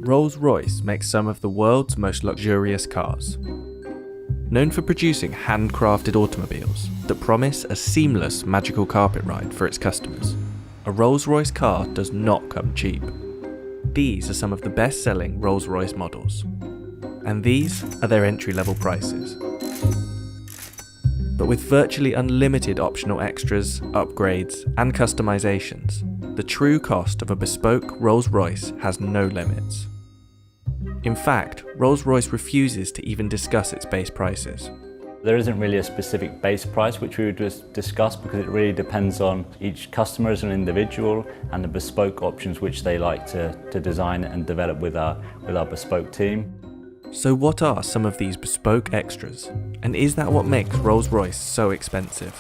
Rolls-Royce makes some of the world's most luxurious cars. Known for producing handcrafted automobiles that promise a seamless magical carpet ride for its customers, a Rolls-Royce car does not come cheap. These are some of the best-selling Rolls-Royce models, and these are their entry-level prices. But with virtually unlimited optional extras, upgrades, and customizations, the true cost of a bespoke Rolls-Royce has no limits. In fact, Rolls-Royce refuses to even discuss its base prices. There isn't really a specific base price which we would just discuss, because it really depends on each customer as an individual and the bespoke options which they like to design and develop with our bespoke team. So what are some of these bespoke extras? And is that what makes Rolls-Royce so expensive?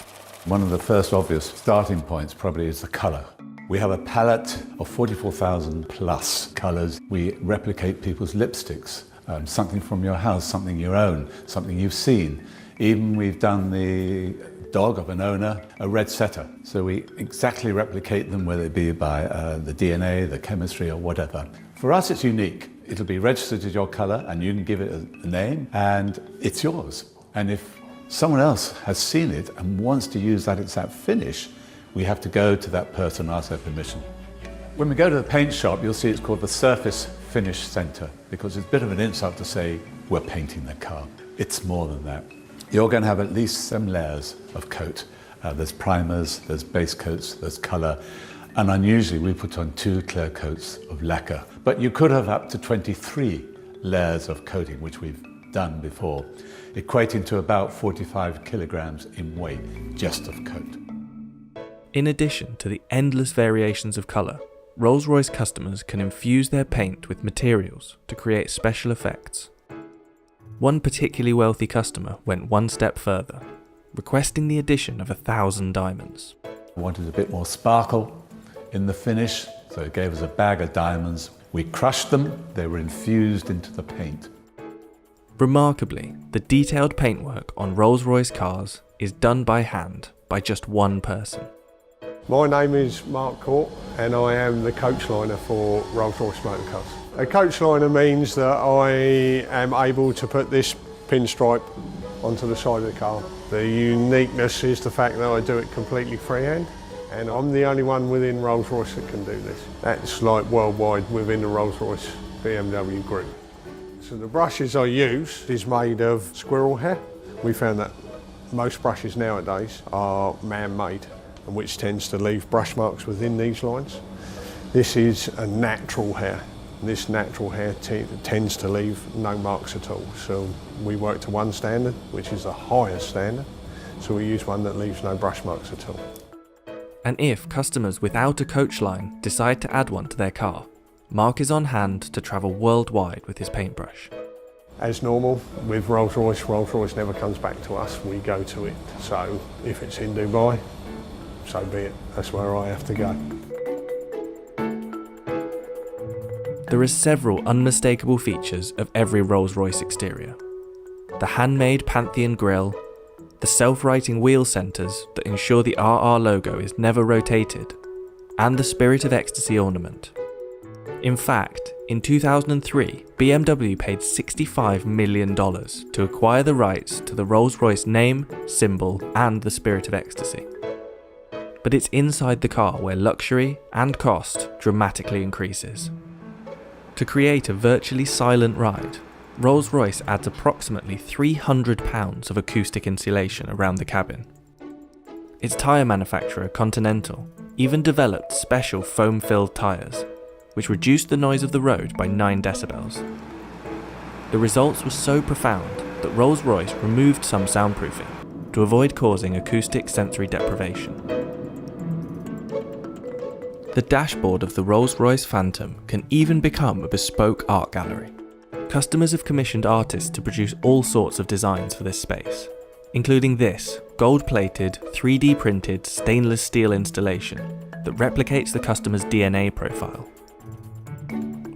One of the first obvious starting points probably is the colour. We have a palette of 44,000 plus colours. We replicate people's lipsticks, something from your house, something you own, something you've seen. Even we've done the dog of an owner, a red setter. So we exactly replicate them, whether it be by the DNA, the chemistry, or whatever. For us, it's unique. It'll be registered as your colour, and you can give it a name, and it's yours. And if someone else has seen it and wants to use that exact finish, we have to go to that person and ask their permission. When we go to the paint shop, you'll see it's called the Surface Finish Centre, because it's a bit of an insult to say we're painting the car. It's more than that. You're going to have at least 7 layers of coat. There's primers, there's base coats, there's colour, and unusually we put on 2 clear coats of lacquer. But you could have up to 23 layers of coating, which we've done before, equating to about 45 kilograms in weight just of coat. In addition to the endless variations of colour, Rolls-Royce customers can infuse their paint with materials to create special effects. One particularly wealthy customer went one step further, requesting the addition of 1,000 diamonds. We wanted a bit more sparkle in the finish, so it gave us a bag of diamonds. We crushed them, they were infused into the paint. Remarkably, the detailed paintwork on Rolls-Royce cars is done by hand by just one person. My name is Mark Court and I am the coach liner for Rolls-Royce Motor Cars. A coach liner means that I am able to put this pinstripe onto the side of the car. The uniqueness is the fact that I do it completely freehand, and I'm the only one within Rolls-Royce that can do this. That's like worldwide within the Rolls-Royce BMW group. So the brushes I use is made of squirrel hair. We found that most brushes nowadays are man-made, and which tends to leave brush marks within these lines. This is a natural hair. This natural hair tends to leave no marks at all. So we work to one standard, which is the highest standard. So we use one that leaves no brush marks at all. And if customers without a coach line decide to add one to their car, Mark is on hand to travel worldwide with his paintbrush. As normal, with Rolls-Royce, Rolls-Royce never comes back to us, we go to it. So if it's in Dubai, so be it, that's where I have to go. There are several unmistakable features of every Rolls-Royce exterior. The handmade Pantheon grille, the self-righting wheel centres that ensure the RR logo is never rotated, and the Spirit of Ecstasy ornament. In fact, in 2003, BMW paid $65 million to acquire the rights to the Rolls-Royce name, symbol, and the Spirit of Ecstasy. But it's inside the car where luxury and cost dramatically increases. To create a virtually silent ride, Rolls-Royce adds approximately £300 of acoustic insulation around the cabin. Its tyre manufacturer, Continental, even developed special foam-filled tyres, which reduced the noise of the road by 9 decibels. The results were so profound that Rolls-Royce removed some soundproofing to avoid causing acoustic sensory deprivation. The dashboard of the Rolls-Royce Phantom can even become a bespoke art gallery. Customers have commissioned artists to produce all sorts of designs for this space, including this gold-plated, 3D printed stainless steel installation that replicates the customer's DNA profile.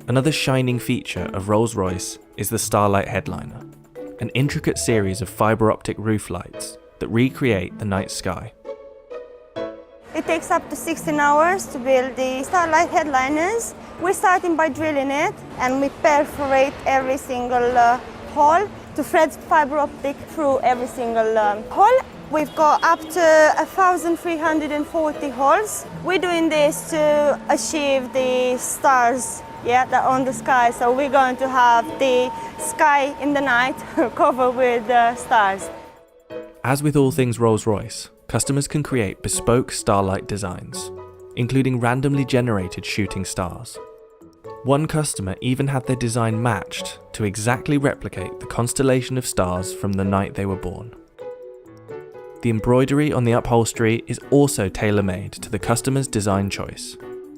Another shining feature of Rolls-Royce is the Starlight headliner, an intricate series of fibre optic roof lights that recreate the night sky. It takes up to 16 hours to build the Starlight headliners, We're starting by drilling it, and we perforate every single hole to thread fiber optic through every single hole. We've got up to 1,340 holes. We're doing this to achieve the stars, that are on the sky. So we're going to have the sky in the night covered with stars. As with all things Rolls-Royce, customers can create bespoke starlight designs, including randomly generated shooting stars. One customer even had their design matched to exactly replicate the constellation of stars from the night they were born. The embroidery on the upholstery is also tailor-made to the customer's design choice.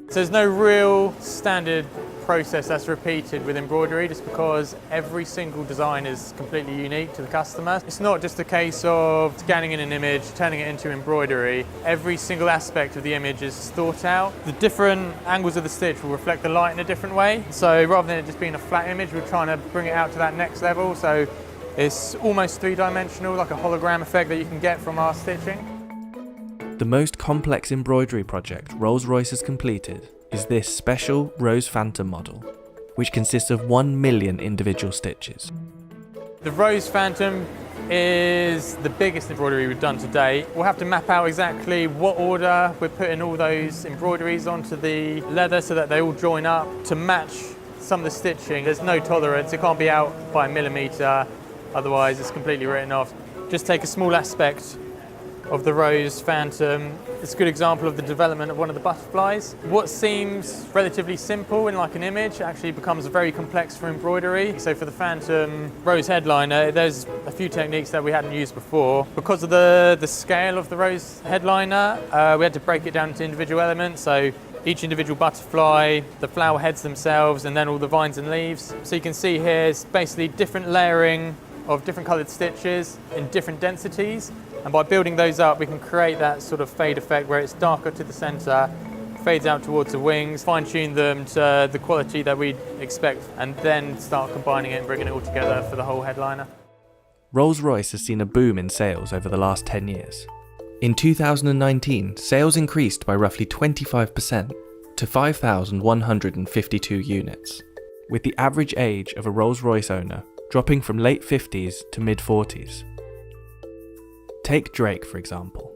So there's no real standard process that's repeated with embroidery, just because every single design is completely unique to the customer. It's not just a case of scanning in an image, turning it into embroidery. Every single aspect of the image is thought out. The different angles of the stitch will reflect the light in a different way. So rather than it just being a flat image, we're trying to bring it out to that next level. So it's almost three-dimensional, like a hologram effect that you can get from our stitching. The most complex embroidery project Rolls-Royce has completed is this special Rose Phantom model, which consists of 1 million individual stitches. The Rose Phantom is the biggest embroidery we've done to date. We'll have to map out exactly what order we're putting all those embroideries onto the leather so that they all join up to match some of the stitching. There's no tolerance, it can't be out by a millimetre, otherwise it's completely written off. Just take a small aspect of the Rose Phantom. It's a good example of the development of one of the butterflies. What seems relatively simple in like an image actually becomes very complex for embroidery. So for the Phantom Rose headliner, there's a few techniques that we hadn't used before. Because of the scale of the Rose headliner, we had to break it down into individual elements. So each individual butterfly, the flower heads themselves, and then all the vines and leaves. So you can see here it's basically different layering of different coloured stitches in different densities. And by building those up, we can create that sort of fade effect where it's darker to the centre, fades out towards the wings, fine-tune them to the quality that we'd expect, and then start combining it and bringing it all together for the whole headliner. Rolls-Royce has seen a boom in sales over the last 10 years. In 2019, sales increased by roughly 25% to 5,152 units, with the average age of a Rolls-Royce owner dropping from late 50s to mid-40s. Take Drake, for example.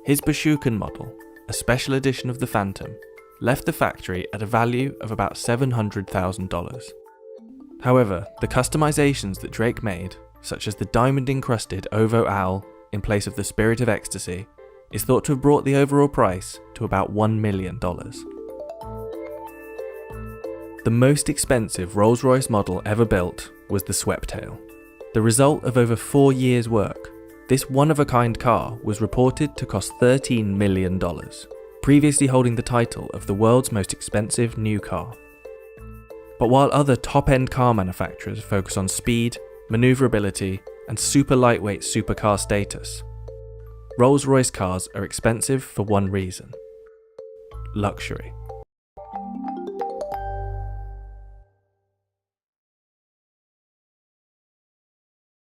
His Bashukan model, a special edition of the Phantom, left the factory at a value of about $700,000. However, the customizations that Drake made, such as the diamond-encrusted Ovo Owl in place of the Spirit of Ecstasy, is thought to have brought the overall price to about $1 million. The most expensive Rolls-Royce model ever built was the Sweptail. The result of over 4 years' work, this one-of-a-kind car was reported to cost $13 million, previously holding the title of the world's most expensive new car. But while other top-end car manufacturers focus on speed, maneuverability, and super lightweight supercar status, Rolls-Royce cars are expensive for one reason: luxury.